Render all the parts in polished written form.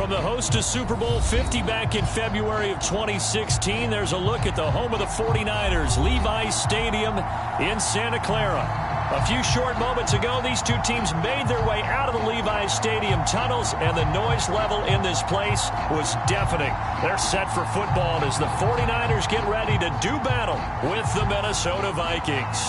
From the host to Super Bowl 50 back in February of 2016, there's a look at the home of the 49ers, Levi's Stadium in Santa Clara. A few short moments ago, these two teams made their way out of the Levi's Stadium tunnels, and the noise level in this place was deafening. They're set for football as the 49ers get ready to do battle with the Minnesota Vikings.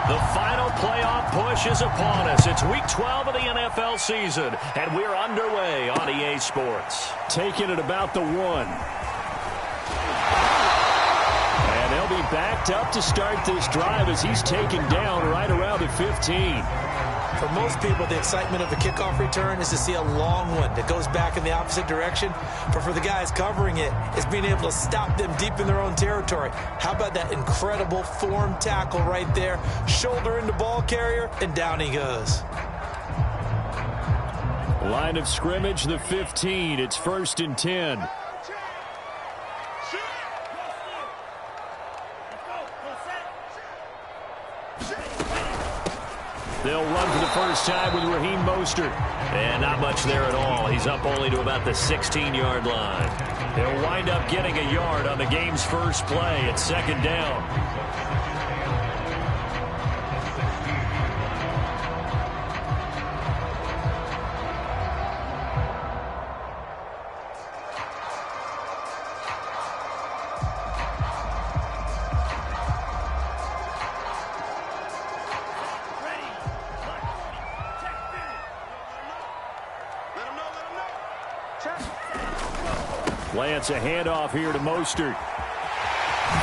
The final playoff push is upon us. It's Week 12 of the NFL season, and we're underway on EA Sports. Taking it about the 1. And they'll be backed up to start this drive as he's taken down right around the 15. For most people, the excitement of a kickoff return is to see a long one that goes back in the opposite direction. But for the guys covering it, it's being able to stop them deep in their own territory. How about that incredible form tackle right there? Shoulder into ball carrier, and down he goes. Line of scrimmage, the 15. It's 1st and 10. They'll run for the first time with Raheem Mostert. And not much there at all. He's up only to about the 16-yard line. He'll wind up getting a yard on the game's first play at 2nd down. Lance, a handoff here to Mostert.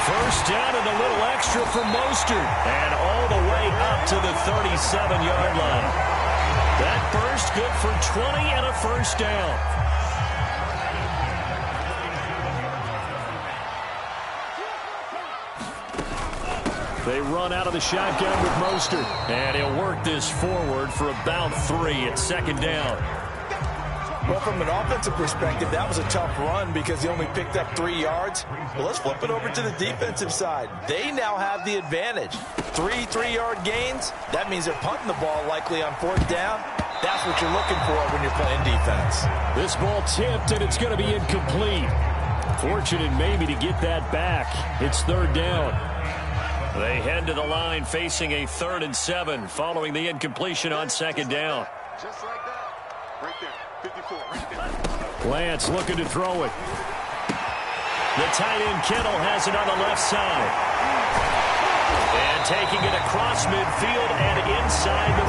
First down and a little extra for Mostert. And all the way up to the 37-yard line. That burst good for 20 and a first down. They run out of the shotgun with Mostert. And he'll work this forward for about 3 at 2nd down. Well, from an offensive perspective, that was a tough run because he only picked up 3 yards. Well, let's flip it over to the defensive side. They now have the advantage. 3 3-yard gains. That means they're punting the ball likely on 4th down. That's what you're looking for when you're playing defense. This ball tipped, and it's going to be incomplete. Fortunate maybe to get that back. It's 3rd down. They head to the line facing a 3rd and 7 following the incompletion on 2nd down. Just like that. Right there. 54, right there. Lance looking to throw it. The tight end Kittle has it on the left side. And taking it across midfield and inside the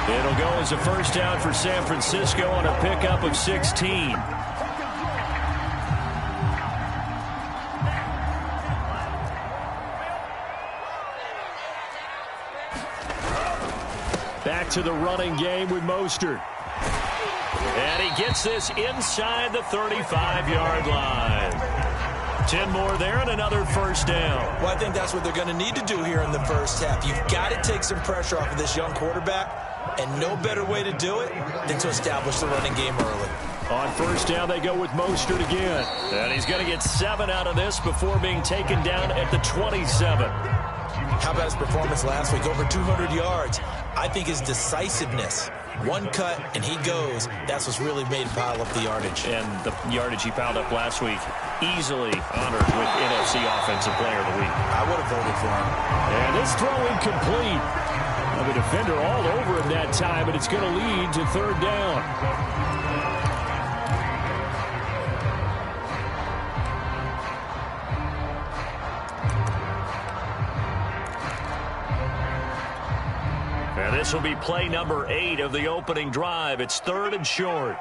45. It'll go as a first down for San Francisco on a pickup of 16. Back to the running game with Mostert. And he gets this inside the 35-yard line. 10 more there and another first down. Well, I think that's what they're going to need to do here in the first half. You've got to take some pressure off of this young quarterback, and no better way to do it than to establish the running game early. On first down, they go with Mostert again. And he's going to get 7 out of this before being taken down at the 27. How about his performance last week? Over 200 yards. I think his decisiveness. One cut, and he goes. That's what's really made him pile up the yardage. And the yardage he piled up last week, easily honored with NFC Offensive Player of the Week. I would have voted for him. And this throw incomplete. Well, the defender all over him that time, but it's going to lead to 3rd down. And this will be play number 8 of the opening drive. It's 3rd and short.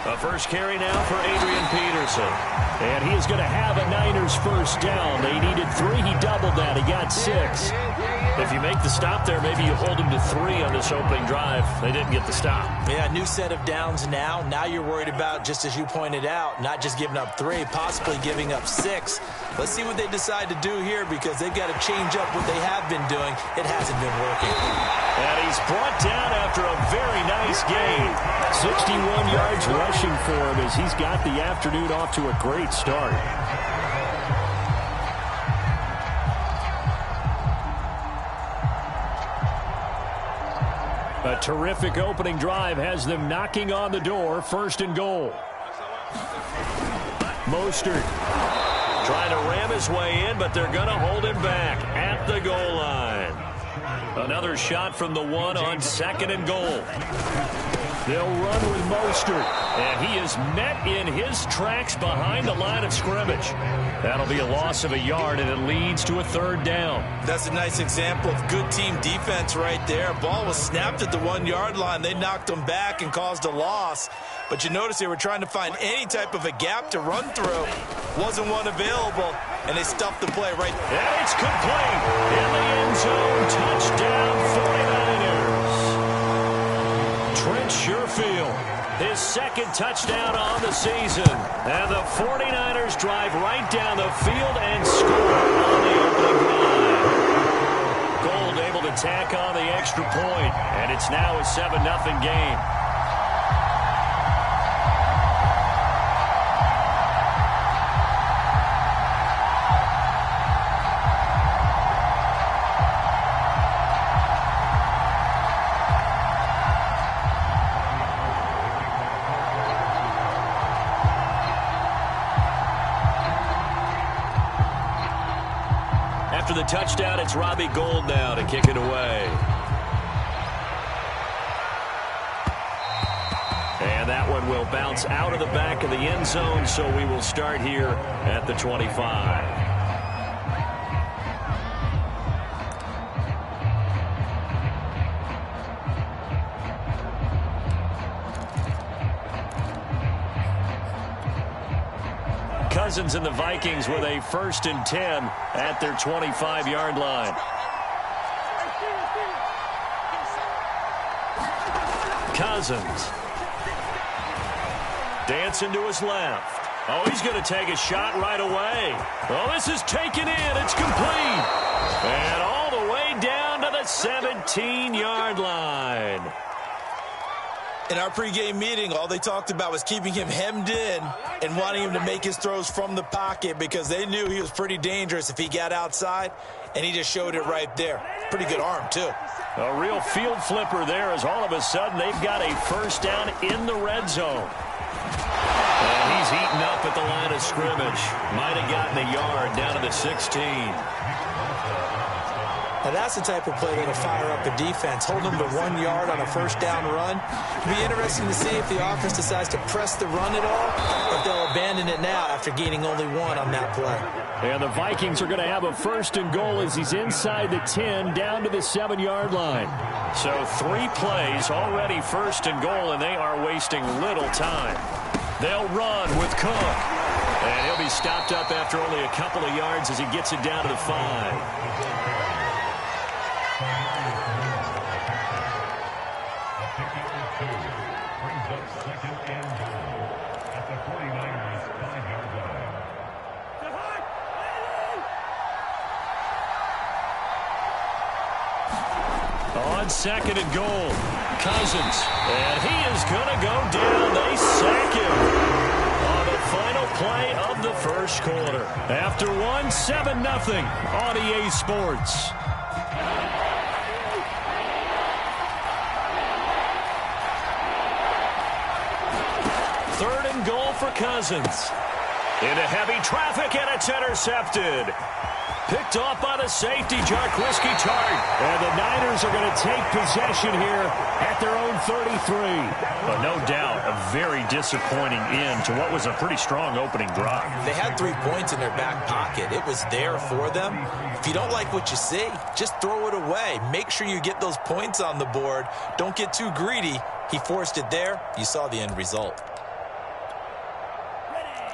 A first carry now for Adrian Peterson. And he is going to have a Niners first down. They needed 3. He doubled that. He got 6. If you make the stop there, maybe you hold him to 3 on this opening drive. They didn't get the stop. Yeah, new set of downs now. Now you're worried about, just as you pointed out, not just giving up 3, possibly giving up 6. Let's see what they decide to do here because they've got to change up what they have been doing. It hasn't been working. And he's brought down after a very nice game. 61 yards rushing for him as he's got the afternoon off to a great start. A terrific opening drive has them knocking on the door. 1st and goal. Mostert trying to ram his way in, but they're going to hold him back at the goal line. Another shot from the 1 on 2nd and goal. They'll run with Mostert, and he is met in his tracks behind the line of scrimmage. That'll be a loss of a yard, and it leads to a 3rd down. That's a nice example of good team defense right there. Ball was snapped at the 1-yard line. They knocked him back and caused a loss. But you notice they were trying to find any type of a gap to run through. Wasn't one available, and they stuffed the play right. And it's complete. In the end zone, touchdown 49ers. Trent Sherfield, his 2nd touchdown on the season. And the 49ers drive right down the field and score on the opening drive. Gold able to tack on the extra point, and it's now a 7-0 game. After the touchdown, it's Robbie Gould now to kick it away. And that one will bounce out of the back of the end zone, so we will start here at the 25. Cousins and the Vikings with a 1st and 10 at their 25-yard line. Cousins dancing to his left. Oh, he's going to take a shot right away. Oh, this is taken in. It's complete. And all the way down to the 17-yard line. In our pregame meeting, all they talked about was keeping him hemmed in and wanting him to make his throws from the pocket because they knew he was pretty dangerous if he got outside, and he just showed it right there. Pretty good arm, too. A real field flipper there as all of a sudden they've got a 1st down in the red zone. And he's eaten up at the line of scrimmage. Might have gotten a yard down to the 16. Now that's the type of play that'll fire up a defense. Hold them to 1 yard on a 1st down run. It'll be interesting to see if the offense decides to press the run at all, or if they'll abandon it now after gaining only 1 on that play. And the Vikings are going to have a 1st and goal as he's inside the 10 down to the 7-yard line. So 3 plays already 1st and goal, and they are wasting little time. They'll run with Cook. And he'll be stopped up after only a couple of yards as he gets it down to the 5. On 2nd and goal, Cousins, and he is going to go down. They sack him on the final play of the 1st quarter. After 7-0 on EA Sports. Third and goal for Cousins. Into heavy traffic, and it's intercepted. Picked off by the safety, Jarquiski Tart. And the Niners are going to take possession here at their own 33. But no doubt, a very disappointing end to what was a pretty strong opening drive. They had 3 points in their back pocket. It was there for them. If you don't like what you see, just throw it away. Make sure you get those points on the board. Don't get too greedy. He forced it there. You saw the end result.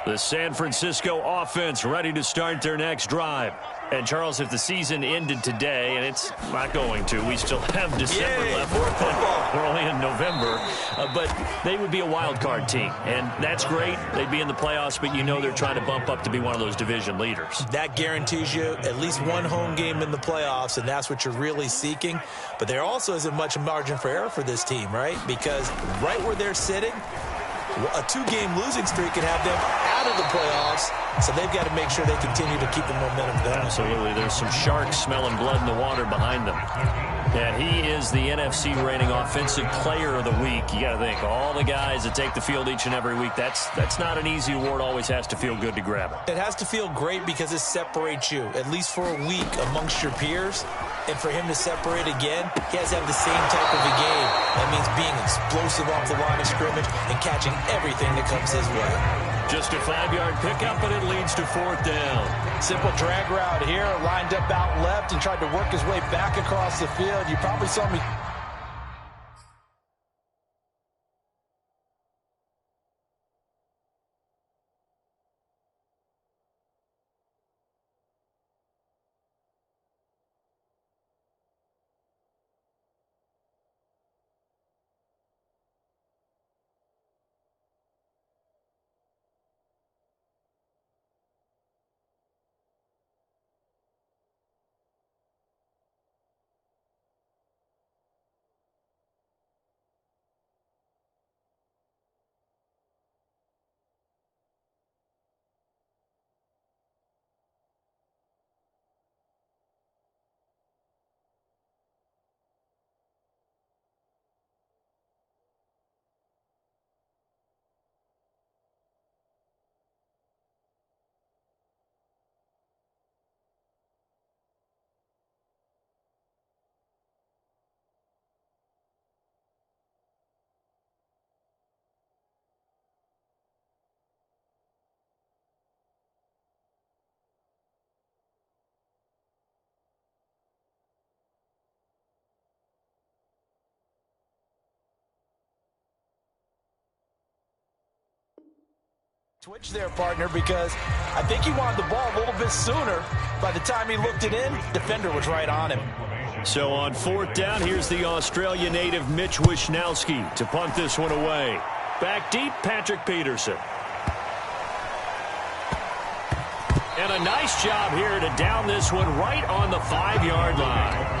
The San Francisco offense ready to start their next drive. And, Charles, if the season ended today, and it's not going to, we still have December left. More football. We're only in November. But they would be a wild card team. And that's great. They'd be in the playoffs, but you know they're trying to bump up to be one of those division leaders. That guarantees you at least 1 home game in the playoffs, and that's what you're really seeking. But there also isn't much margin for error for this team, right? Because right where they're sitting, a 2-game losing streak could have them out of the playoffs, so they've got to make sure they continue to keep the momentum going. Absolutely. There's some sharks smelling blood in the water behind them. And he is the NFC reigning offensive player of the week. You got to think, all the guys that take the field each and every week, that's not an easy award. Always has to feel good to grab it. It has to feel great because it separates you, at least for a week, amongst your peers. And for him to separate again, he has to have the same type of a game. That means being explosive off the line of scrimmage and catching everything that comes his way. Just a 5-yard pickup, but it leads to 4th down. Simple drag route here, lined up out left and tried to work his way back across the field. You probably saw me. Twitch there, partner, because I think he wanted the ball a little bit sooner. By the time he looked it in, defender was right on him. So on 4th down, here's the Australia native Mitch Wishnowsky to punt this one away. Back deep, Patrick Peterson. And a nice job here to down this one right on the 5-yard line.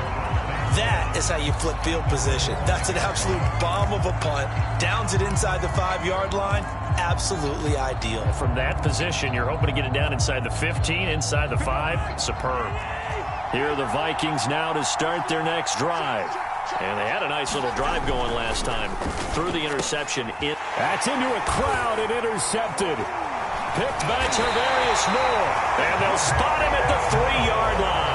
That is how you flip field position. That's an absolute bomb of a punt. Downs it inside the 5-yard line. Absolutely ideal. From that position, you're hoping to get it down inside the 15, inside the 5. Superb. Here are the Vikings now to start their next drive. And they had a nice little drive going last time. Through the interception. That's into a crowd and intercepted. Picked by Tarvarius Moore. And they'll spot him at the 3-yard line.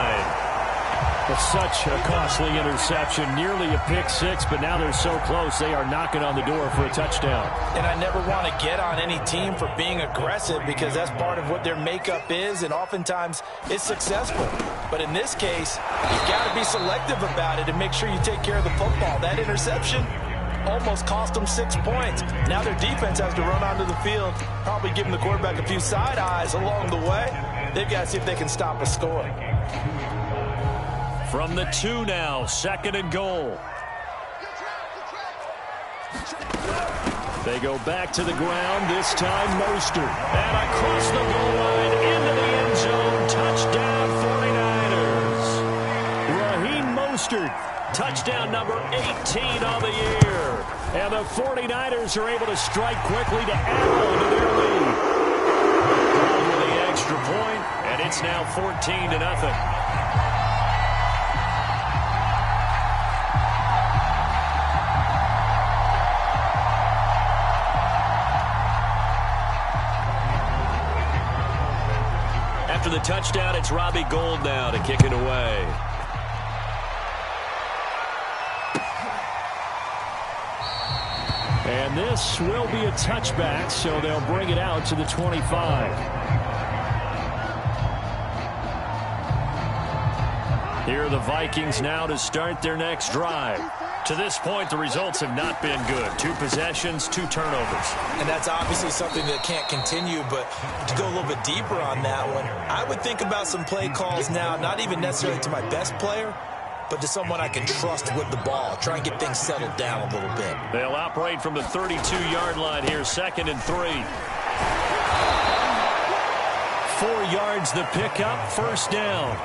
But such a costly interception, nearly a pick six, but now they're so close they are knocking on the door for a touchdown. And I never want to get on any team for being aggressive because that's part of what their makeup is, and oftentimes it's successful. But in this case, you've got to be selective about it and make sure you take care of the football. That interception almost cost them 6 points. Now their defense has to run onto the field, probably giving the quarterback a few side eyes along the way. They've got to see if they can stop a score. From the 2 now, 2nd and goal. They go back to the ground, this time Mostert. And across the goal line, into the end zone, touchdown 49ers. Raheem Mostert, touchdown number 18 on the year. And the 49ers are able to strike quickly to add on to their lead. With the extra point, and it's now 14-0. After the touchdown, it's Robbie Gould now to kick it away. And this will be a touchback, so they'll bring it out to the 25. Here are the Vikings now to start their next drive. To this point, the results have not been good. 2 possessions, 2 turnovers. And that's obviously something that can't continue, but to go a little bit deeper on that one, I would think about some play calls now, not even necessarily to my best player, but to someone I can trust with the ball. Try and get things settled down a little bit. They'll operate from the 32-yard line here, 2nd and 3. 4 yards the pickup, 1st down.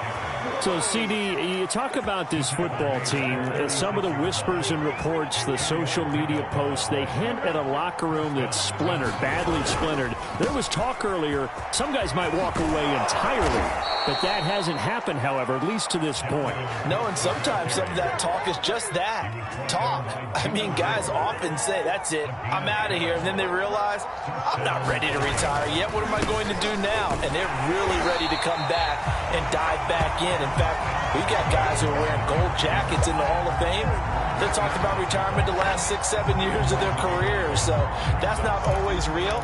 So, CD, you talk about this football team, some of the whispers and reports, the social media posts, they hint at a locker room that's splintered, badly splintered. There was talk earlier, some guys might walk away entirely. But that hasn't happened, however, at least to this point. No, and sometimes some of that talk is just that, talk. I mean, guys often say, that's it, I'm out of here. And then they realize, I'm not ready to retire yet. What am I going to do now? And they're really ready to come back and dive back in. In fact, we got guys who are wearing gold jackets in the Hall of Fame. They talked about retirement the last 6-7 years of their careers. So that's not always real.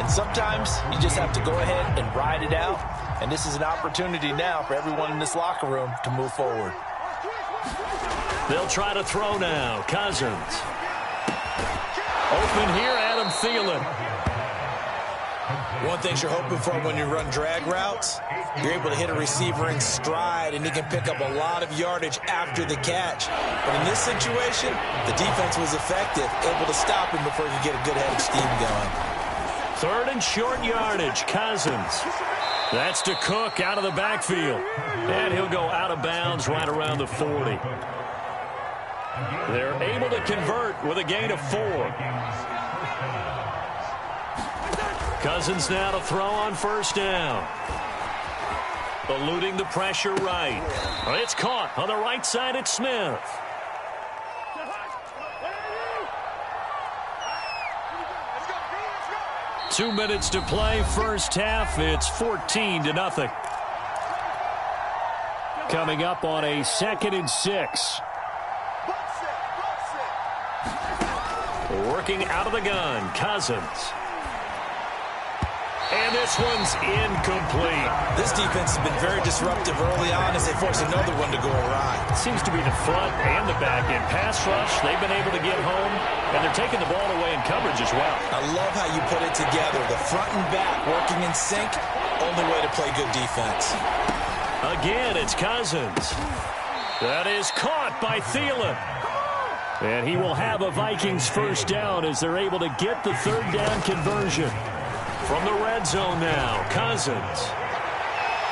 And sometimes you just have to go ahead and ride it out. And this is an opportunity now for everyone in this locker room to move forward. They'll try to throw now. Cousins. Open here, Adam Thielen. One thing you're hoping for when you run drag routes, you're able to hit a receiver in stride, and he can pick up a lot of yardage after the catch. But in this situation, the defense was effective, able to stop him before he could get a good head of steam going. 3rd and short yardage. Cousins. That's to Cook out of the backfield. And he'll go out of bounds right around the 40. They're able to convert with a gain of 4. Cousins now to throw on 1st down. Eluding the pressure right. It's caught on the right side. It's Smith. Two minutes to play, first half. It's 14-0. Coming up on a 2nd and 6. Working out of the gun, Cousins. And this one's incomplete. This defense has been very disruptive early on as they force another one to go awry. It seems to be the front and the back end. Pass rush, they've been able to get home, and they're taking the ball away in coverage as well. I love how you put it together. The front and back working in sync, only way to play good defense. Again, it's Cousins. That is caught by Thielen. And he will have a Vikings first down as they're able to get the 3rd down conversion. From the red zone now, Cousins.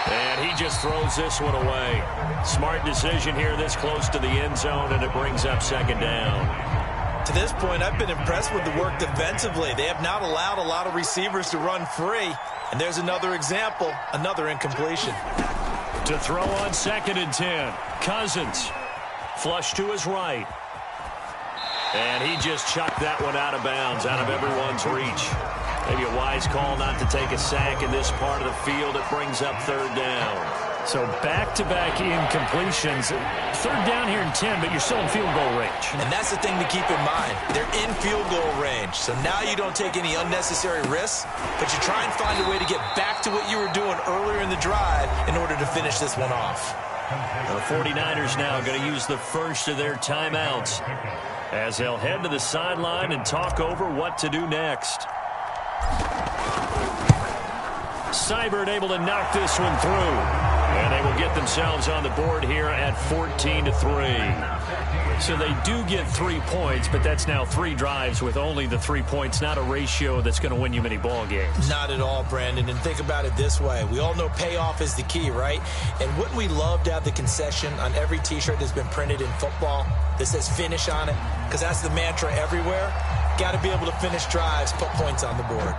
And he just throws this one away. Smart decision here this close to the end zone, and it brings up 2nd down. To this point, I've been impressed with the work defensively. They have not allowed a lot of receivers to run free. And there's another example, another incompletion. To throw on 2nd and 10, Cousins. Flush to his right. And he just chucked that one out of bounds, out of everyone's reach. Maybe a wise call not to take a sack in this part of the field. It brings up 3rd down. So back-to-back incompletions. 3rd down here in 10, but you're still in field goal range. And that's the thing to keep in mind. They're in field goal range. So now you don't take any unnecessary risks, but you try and find a way to get back to what you were doing earlier in the drive in order to finish this one off. The 49ers now going to use the first of their timeouts as they'll head to the sideline and talk over what to do next. Seibert able to knock this one through. And they will get themselves on the board here at 14-3. So they do get 3 points, but that's now 3 drives with only the 3 points, not a ratio that's going to win you many ball games. Not at all, Brandon. And think about it this way. We all know payoff is the key, right? And wouldn't we love to have the concession on every T-shirt that's been printed in football that says finish on it? Because that's the mantra everywhere. Got to be able to finish drives, put points on the board.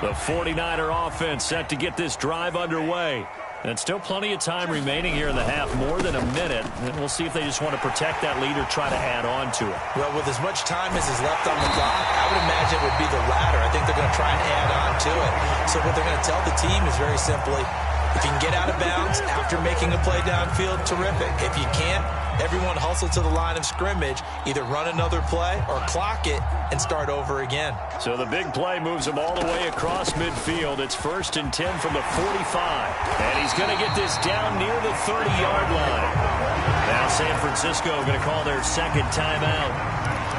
The 49er offense set to get this drive underway. And still plenty of time remaining here in the half, more than a minute. And we'll see if they just want to protect that lead or try to add on to it. Well, with as much time as is left on the clock, I would imagine it would be the latter. I think they're going to try and add on to it. So what they're going to tell the team is very simply, if you can get out of bounds after making a play downfield, terrific. If you can't, everyone hustle to the line of scrimmage, either run another play or clock it and start over again. So the big play moves him all the way across midfield. It's 1st and 10 from the 45. And he's going to get this down near the 30-yard line. Now San Francisco going to call their 2nd timeout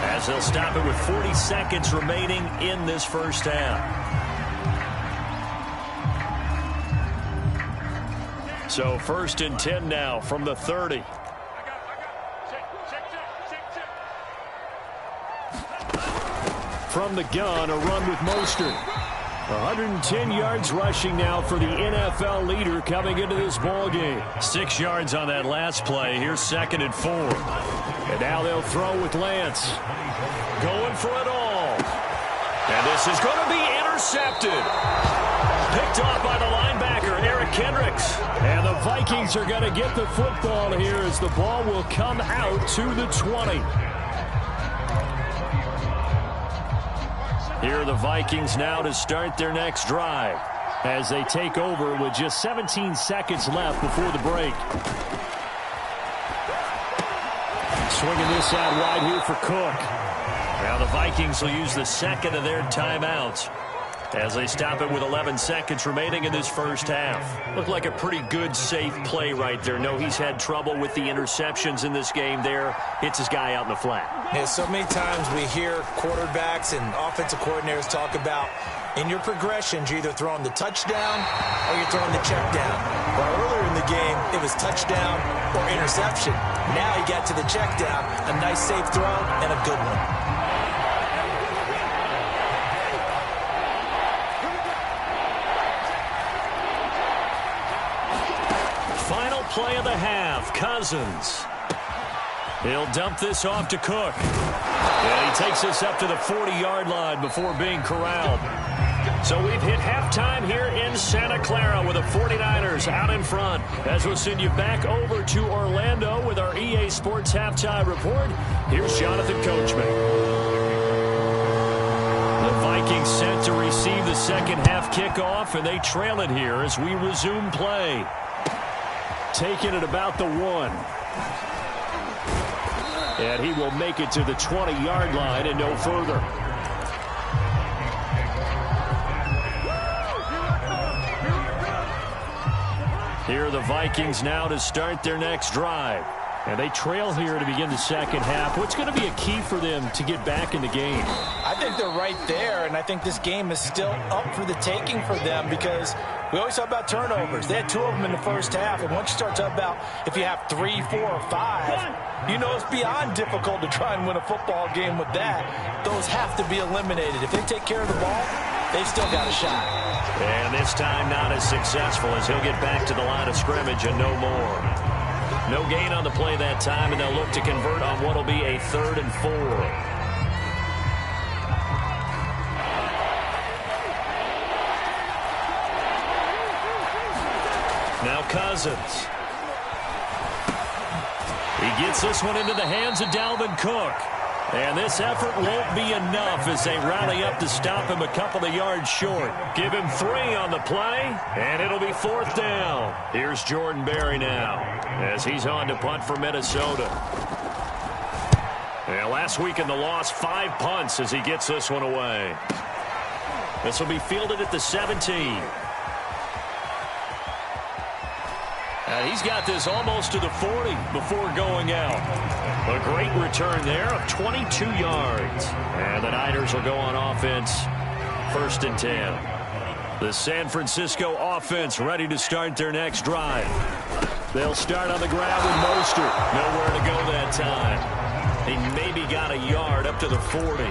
as they'll stop it with 40 seconds remaining in this first half. So 1st and 10 now from the 30. From the gun, a run with Mostert. 110 yards rushing now for the NFL leader coming into this ball game. 6 yards on that last play. Here's 2nd and 4. And now they'll throw with Lance. Going for it all. And this is going to be intercepted. Picked off by the linebacker, Eric Kendricks. And the Vikings are going to get the football here as the ball will come out to the 20. Here are the Vikings now to start their next drive as they take over with just 17 seconds left before the break. Swinging this out wide here for Cook. Now the Vikings will use the 2nd of their timeouts as they stop it with 11 seconds remaining in this first half. Looked like a pretty good, safe play right there. No, he's had trouble with the interceptions in this game there. Hits his guy out in the flat. Yeah, so many times we hear quarterbacks and offensive coordinators talk about in your progressions, you're either throwing the touchdown or you're throwing the check down. Well, earlier in the game, it was touchdown or interception. Now he got to the check down, a nice safe throw and a good one. Play of the half, Cousins. He'll dump this off to Cook. And he takes us up to the 40-yard line before being corralled. So we've hit halftime here in Santa Clara with the 49ers out in front. As we'll send you back over to Orlando with our EA Sports Halftime Report, here's Jonathan Coachman. The Vikings set to receive the second half kickoff, and they trail it here as we resume play. Taking it about the 1. And he will make it to the 20-yard line and no further. Here are the Vikings now to start their next drive. And they trail here to begin the second half. What's going to be a key for them to get back in the game? I think they're right there, and I think this game is still up for the taking for them because we always talk about turnovers. They had 2 of them in the first half, and once you start talking about if you have 3, 4, or 5, you know it's beyond difficult to try and win a football game with that. Those have to be eliminated. If they take care of the ball, they've still got a shot. And this time not as successful as he'll get back to the line of scrimmage and no more. No gain on the play that time, and they'll look to convert on what will be a 3rd and 4. Now Cousins. He gets this one into the hands of Dalvin Cook. And this effort won't be enough as they rally up to stop him a couple of yards short. Give him 3 on the play, and it'll be 4th down. Here's Jordan Berry now as he's on to punt for Minnesota. And last week in the loss, 5 punts as he gets this one away. This will be fielded at the 17. And he's got this almost to the 40 before going out. A great return there of 22 yards. And the Niners will go on offense, 1st and 10. The San Francisco offense ready to start their next drive. They'll start on the ground with Mostert. Nowhere to go that time. He maybe got a yard up to the 40.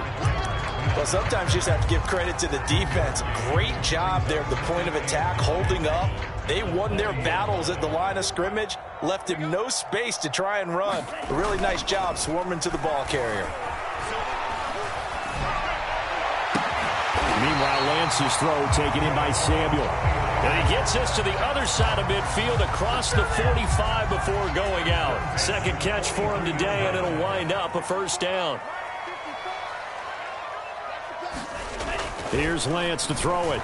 Well, sometimes you just have to give credit to the defense. Great job there at the point of attack, holding up. They won their battles at the line of scrimmage, left him no space to try and run. A really nice job swarming to the ball carrier. Meanwhile, Lance's throw taken in by Samuel. And he gets this to the other side of midfield across the 45 before going out. Second catch for him today, and it'll wind up a 1st down. Here's Lance to throw it.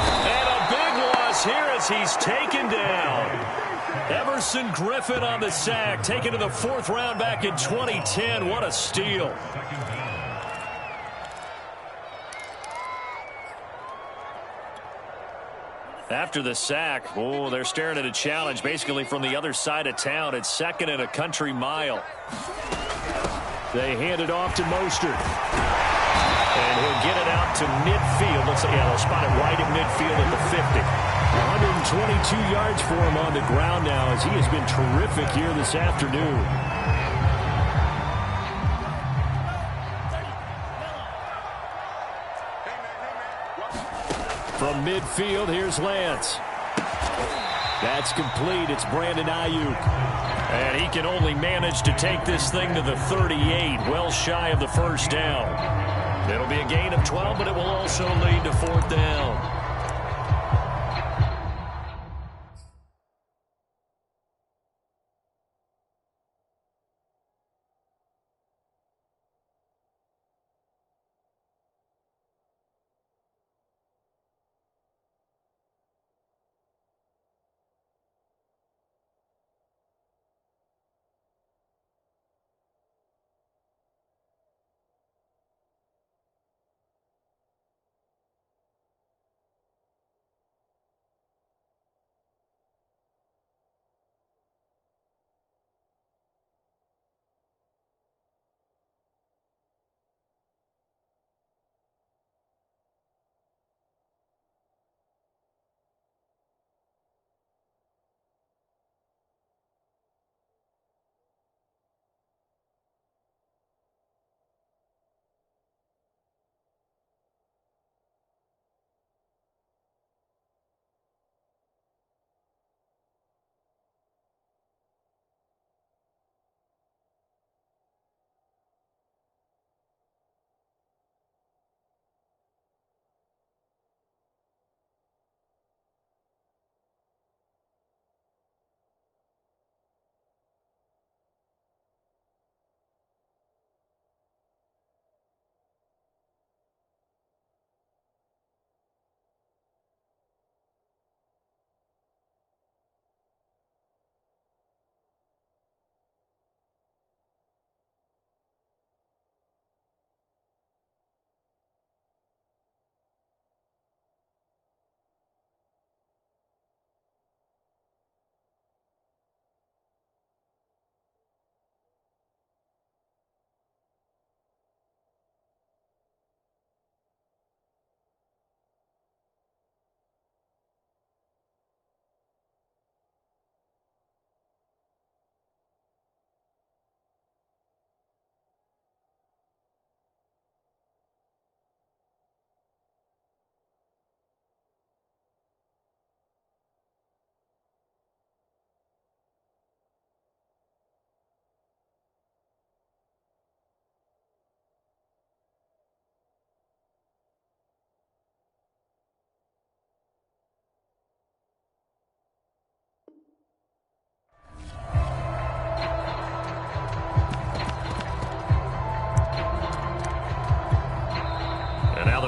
And a big loss here as he's taken down. Everson Griffin on the sack, taken to the 4th round back in 2010. What a steal. After the sack, oh, they're staring at a challenge basically from the other side of town. It's 2nd and a country mile. They hand it off to Mostert. And he'll get it out to midfield. Looks like, they'll spot it right at midfield at the 50. 122 yards for him on the ground now as he has been terrific here this afternoon. From midfield, here's Lance. That's complete. It's Brandon Ayuk. And he can only manage to take this thing to the 38, well shy of the first down. It'll be a gain of 12, but it will also lead to 4th down.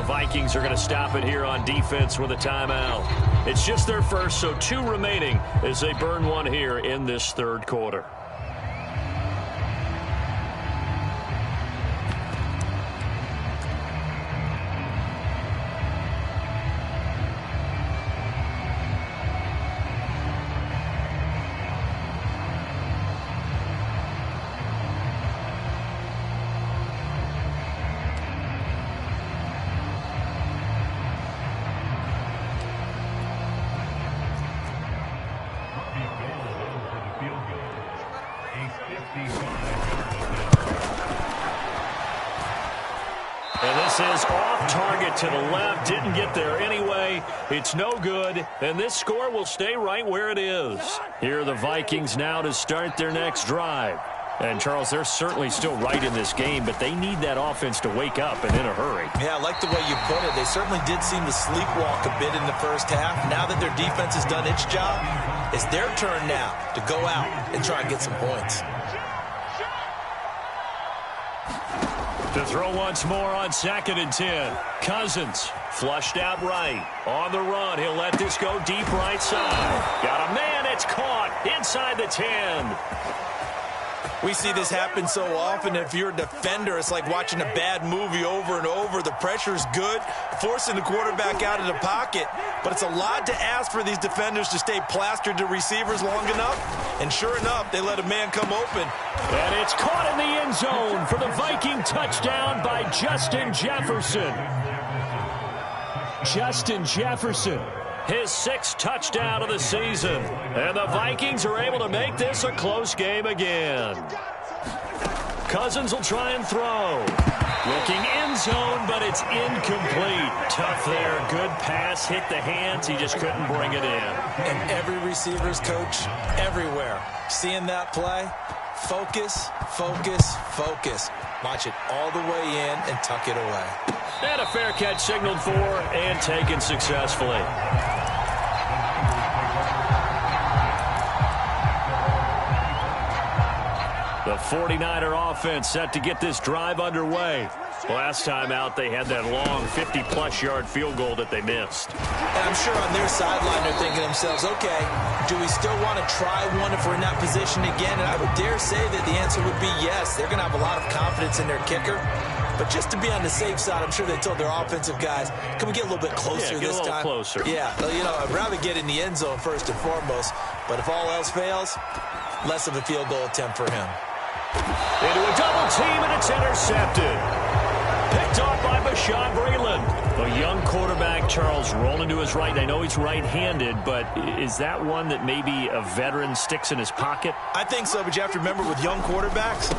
Vikings are going to stop it here on defense with a timeout. It's just their first, so 2 remaining as they burn one here in this 3rd quarter. Is off target to the left. Didn't get there anyway. It's no good. And this score will stay right where it is. Here are the Vikings now to start their next drive. And, Charles, they're certainly still right in this game, but they need that offense to wake up and in a hurry. Yeah, I like the way you put it. They certainly did seem to sleepwalk a bit in the first half. Now that their defense has done its job, it's their turn now to go out and try and get some points. To throw once more on 2nd and 10. Cousins flushed out right. On the run, he'll let this go deep right side. Got a man, it's caught inside the 10. We see this happen so often. If you're a defender, it's like watching a bad movie over and over. The pressure's good, forcing the quarterback out of the pocket. But it's a lot to ask for these defenders to stay plastered to receivers long enough. And sure enough, they let a man come open. And it's caught in the end zone for the Viking touchdown by Justin Jefferson. Justin Jefferson, his 6th touchdown of the season. And the Vikings are able to make this a close game again. Cousins will try and throw. Looking end zone, but it's incomplete. Tough there. Good pass. Hit the hands. He just couldn't bring it in. And every receiver's coach everywhere. Seeing that play, focus, focus, focus. Watch it all the way in and tuck it away. And a fair catch signaled for and taken successfully. The 49er offense set to get this drive underway. Last time out, they had that long 50-plus yard field goal that they missed. And I'm sure on their sideline they're thinking to themselves, okay, do we still want to try one if we're in that position again? And I would dare say that the answer would be yes. They're going to have a lot of confidence in their kicker. But just to be on the safe side, I'm sure they told their offensive guys, can we get a little bit closer this time? Get a little closer. Yeah, you know, I'd rather get in the end zone first and foremost. But if all else fails, less of a field goal attempt for him. Into a double team, and it's intercepted. Picked off by Bashaud Breeland. A young quarterback, Charles, rolling to his right. I know he's right-handed, but is that one that maybe a veteran sticks in his pocket? I think so, but you have to remember with young quarterbacks,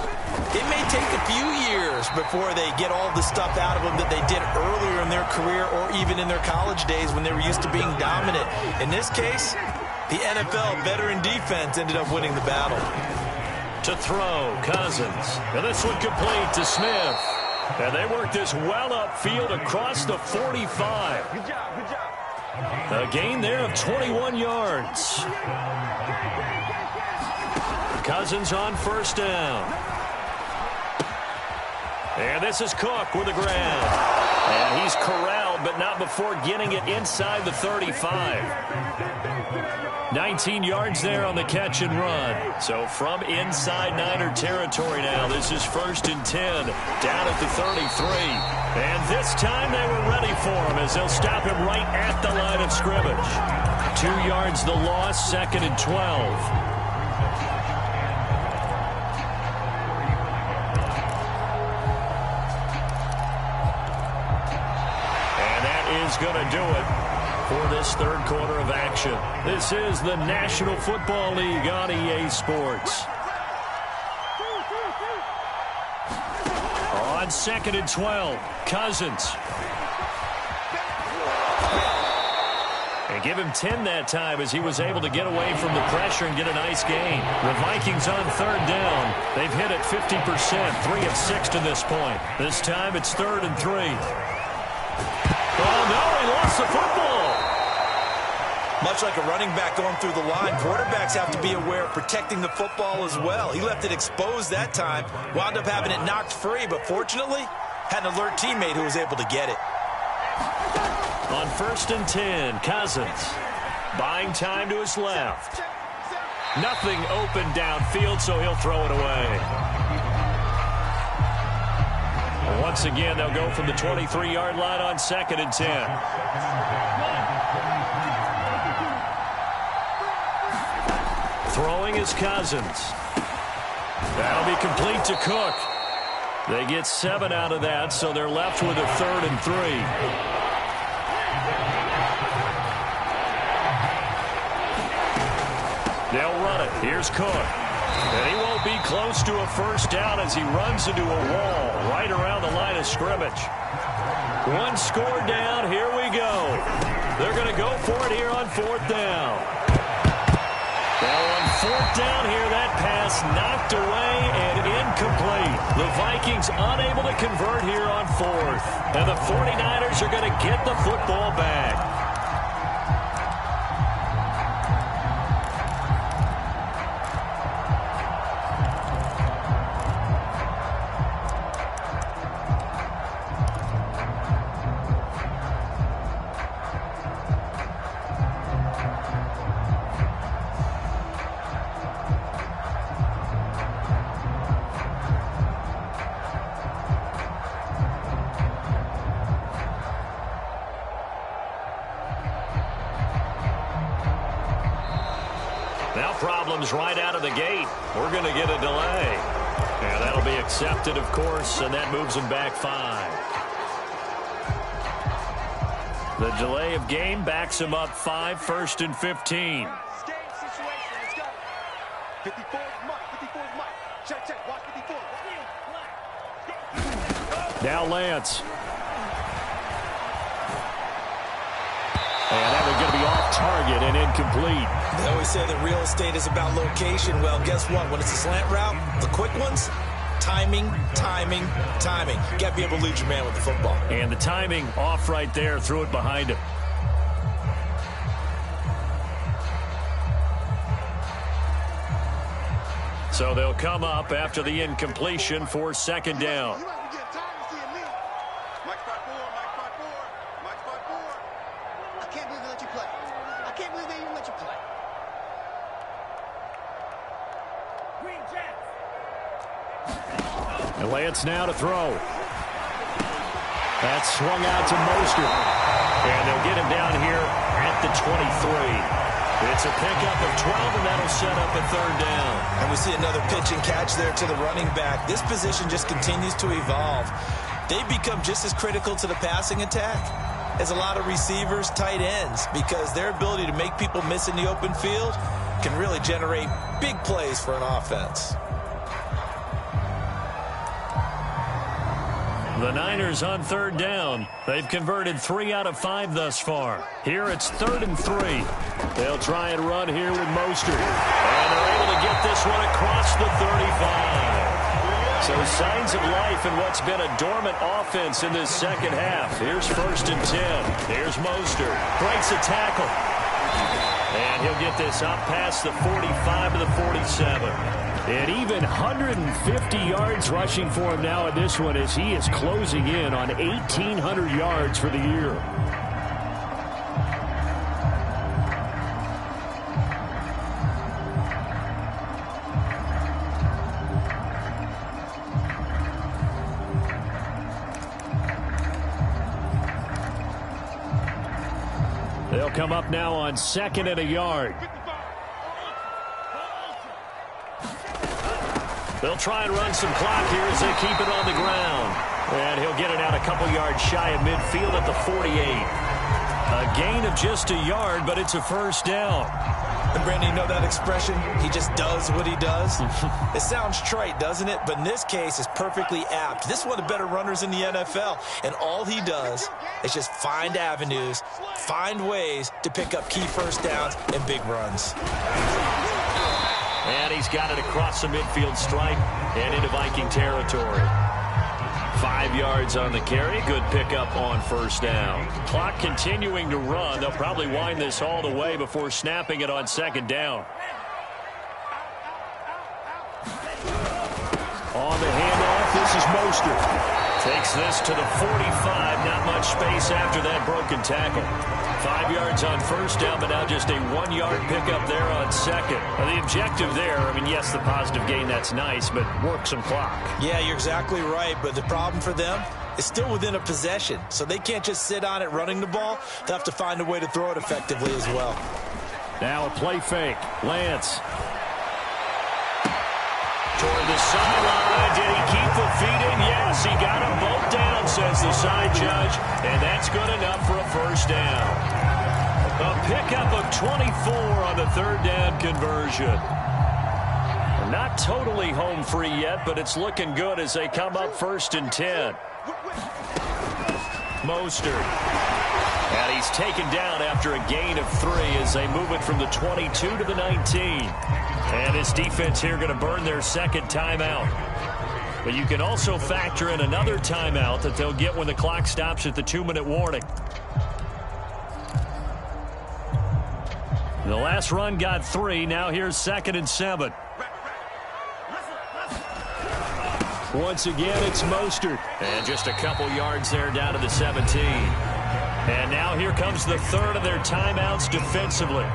it may take a few years before they get all the stuff out of them that they did earlier in their career or even in their college days when they were used to being dominant. In this case, the NFL veteran defense ended up winning the battle. To throw, Cousins. And this one complete to Smith. And they work this well upfield across the 45. Good job, good job. A gain there of 21 yards. Cousins on first down. And this is Cook with a grab. And he's corralled, but not before getting it inside the 35. 19 yards there on the catch and run. So from inside Niner territory now, this is 1st and 10, down at the 33. And this time they were ready for him as they'll stop him right at the line of scrimmage. 2 yards the loss, 2nd and 12. Going to do it for this third quarter of action. This is the National Football League on EA Sports. On 2nd and 12, Cousins. And give him 10 that time as he was able to get away from the pressure and get a nice gain. The Vikings on 3rd down. They've hit it 50%, 3 of 6 to this point. This time it's 3rd and 3. Oh, no, he lost the football. Much like a running back going through the line, quarterbacks have to be aware of protecting the football as well. He left it exposed that time, wound up having it knocked free, but fortunately, had an alert teammate who was able to get it. On 1st and 10, Cousins buying time to his left. Nothing open downfield, so he'll throw it away. Once again, they'll go from the 23-yard line on 2nd and 10. Throwing is Cousins. That'll be complete to Cook. They get 7 out of that, so they're left with a 3rd and 3. They'll run it. Here's Cook. And he won't be close to a first down as he runs into a wall right around the line of scrimmage. 1 score down. Here we go. They're going to go for it here on 4th down. Now on 4th down here, that pass knocked away and incomplete. The Vikings unable to convert here on 4th. And the 49ers are going to get the football back. Now problems right out of the gate. We're going to get a delay. And that'll be accepted, of course, and that moves them back 5. The delay of game backs them up 5, 1st and 15. Escape situation. Let's go. 54 is Mike. 54 is Mike. Check, check. Watch 54. Now Lance. And that one's going to be off target and incomplete. They always say that real estate is about location. Well, guess what? When it's a slant route, the quick ones, timing, timing, timing. You got to be able to lead your man with the football. And the timing off right there. Threw it behind him. So they'll come up after the incompletion for second down. And Lance now to throw. That's swung out to Mostert. And they'll get him down here at the 23. It's a pickup of 12, and that'll set up a third down. And we see another pitch and catch there to the running back. This position just continues to evolve. They become just as critical to the passing attack as a lot of receivers, tight ends, because their ability to make people miss in the open field can really generate big plays for an offense. The Niners on third down. They've converted 3 out of 5 thus far. Here it's 3rd and 3. They'll try and run here with Mostert. And they're able to get this one across the 35. So signs of life in what's been a dormant offense in this second half. Here's 1st and 10. Here's Mostert. Breaks a tackle. And he'll get this up past the 45 to the 47. And even 150 yards rushing for him now in this one as he is closing in on 1,800 yards for the year. They'll come up now on 2nd and a yard. They'll try and run some clock here as they keep it on the ground. And he'll get it out a couple yards shy of midfield at the 48. A gain of just a yard, but it's a first down. And Brandon, you know that expression? He just does what he does. It sounds trite, doesn't it? But in this case, it's perfectly apt. This is one of the better runners in the NFL. And all he does is just find avenues, find ways to pick up key first downs and big runs. And he's got it across the midfield stripe and into Viking territory. 5 yards on the carry. Good pickup on first down. Clock continuing to run. They'll probably wind this all the way before snapping it on second down. On the handoff, this is Mostert. Takes this to the 45. Not much space after that broken tackle. 5 yards on first down, but now just a 1-yard pickup there on second. Now the objective there, I mean, yes, the positive gain, that's nice, but work some clock. Yeah, you're exactly right, but the problem for them is still within a possession, so they can't just sit on it running the ball. They'll have to find a way to throw it effectively as well. Now a play fake. Lance. Toward the sideline. Did he keep the feet in? Yes, he got them both down, says the side judge. And that's good enough for a first down. A pickup of 24 on the third down conversion. Not totally home free yet, but it's looking good as they come up 1st and 10. Mostert. And he's taken down after a gain of 3 as they move it from the 22 to the 19. And this defense here going to burn their second timeout. But you can also factor in another timeout that they'll get when the clock stops at the 2-minute warning. The last run got 3. Now here's 2nd and 7. Once again, it's Mostert. And just a couple yards there down to the 17. And now here comes the third of their timeouts defensively.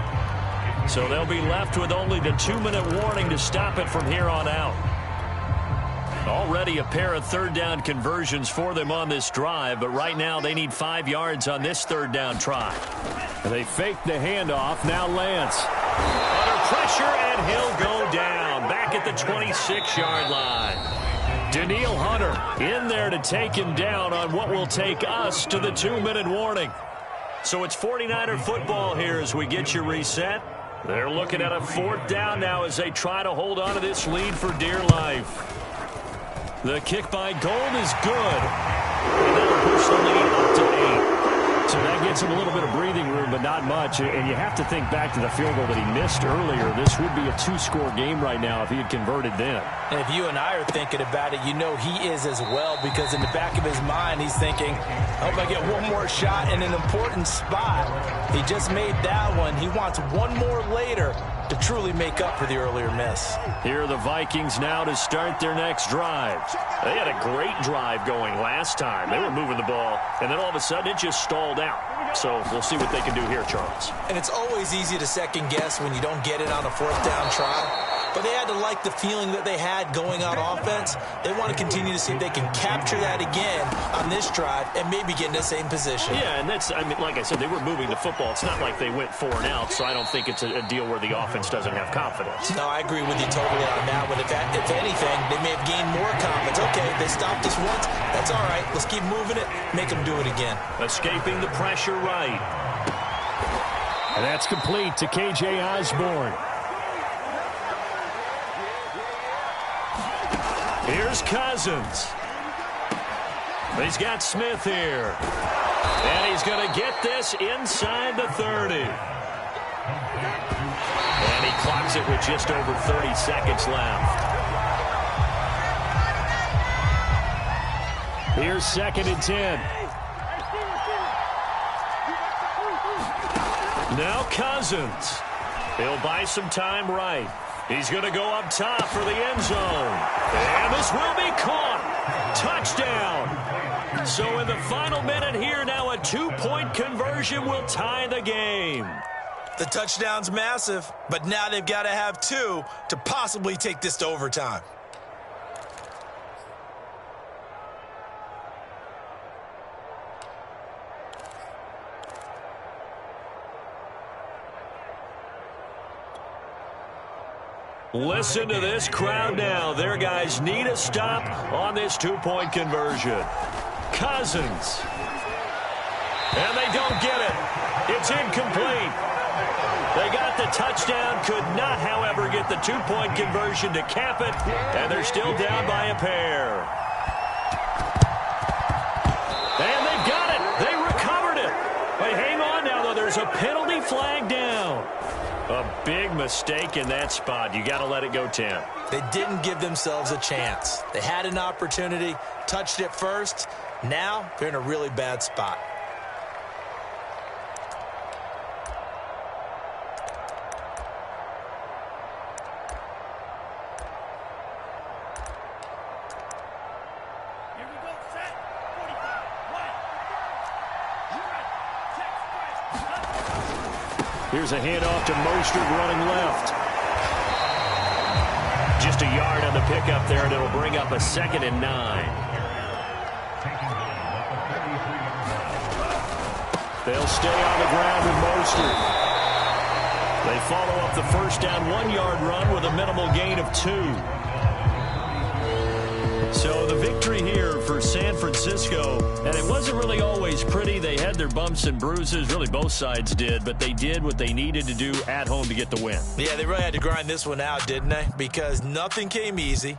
So they'll be left with only the 2-minute warning to stop it from here on out. Already a pair of third down conversions for them on this drive, but right now they need 5 yards on this third down try. They fake the handoff. Now Lance. Under pressure, and he'll go down. Back at the 26-yard line. Danielle Hunter in there to take him down on what will take us to the 2-minute warning. So it's 49er football here as we get you reset. They're looking at a 4th down now as they try to hold on to this lead for dear life. The kick by Gold is good. And that'll push the lead up to 8. So that gets him a little bit of breathing room, but not much. And you have to think back to the field goal that he missed earlier. This would be a 2-score game right now if he had converted then. And if you and I are thinking about it, you know he is as well, because in the back of his mind, he's thinking, I hope I get one more shot in an important spot. He just made that one. He wants one more later to truly make up for the earlier miss. Here are the Vikings now to start their next drive. They had a great drive going last time. They were moving the ball, and then all of a sudden it just stalled out. So we'll see what they can do here, Charles. And it's always easy to second guess when you don't get it on a 4th down try. But they had to like the feeling that they had going on offense. They want to continue to see if they can capture that again on this drive and maybe get in the same position. Yeah, and that's, I mean, like I said, they were moving the football. It's not like they went 4 and out, so I don't think it's a deal where the offense doesn't have confidence. No, I agree with you totally on that one. If anything, they may have gained more confidence. Okay, they stopped us once. That's all right. Let's keep moving it. Make them do it again. Escaping the pressure right. And that's complete to K.J. Osborne. Here's Cousins. He's got Smith here. And he's going to get this inside the 30. And he clocks it with just over 30 seconds left. Here's 2nd and 10. Now Cousins. He'll buy some time right. He's going to go up top for the end zone. And this will be caught. Touchdown. So in the final minute here, now a 2-point conversion will tie the game. The touchdown's massive, but now they've got to have 2 to possibly take this to overtime. Listen to this crowd now. Their guys need a stop on this 2-point conversion. Cousins. And they don't get it. It's incomplete. They got the touchdown, could not, however, get the 2-point conversion to cap it, and they're still down by a pair. And they got it. They recovered it. But hang on now, though. There's a penalty flag down. A big mistake in that spot. You got to let it go 10. They didn't give themselves a chance. They had an opportunity, touched it first. Now they're in a really bad spot. Here's a handoff to Mostert running left. Just a yard on the pickup there, and it'll bring up a 2nd and 9. They'll stay on the ground with Mostert. They follow up the first down 1-yard run with a minimal gain of 2. So the victory here for San Francisco, and it wasn't really always pretty. They had their bumps and bruises, really both sides did, but they did what they needed to do at home to get the win. Yeah, they really had to grind this one out, didn't they? Because nothing came easy.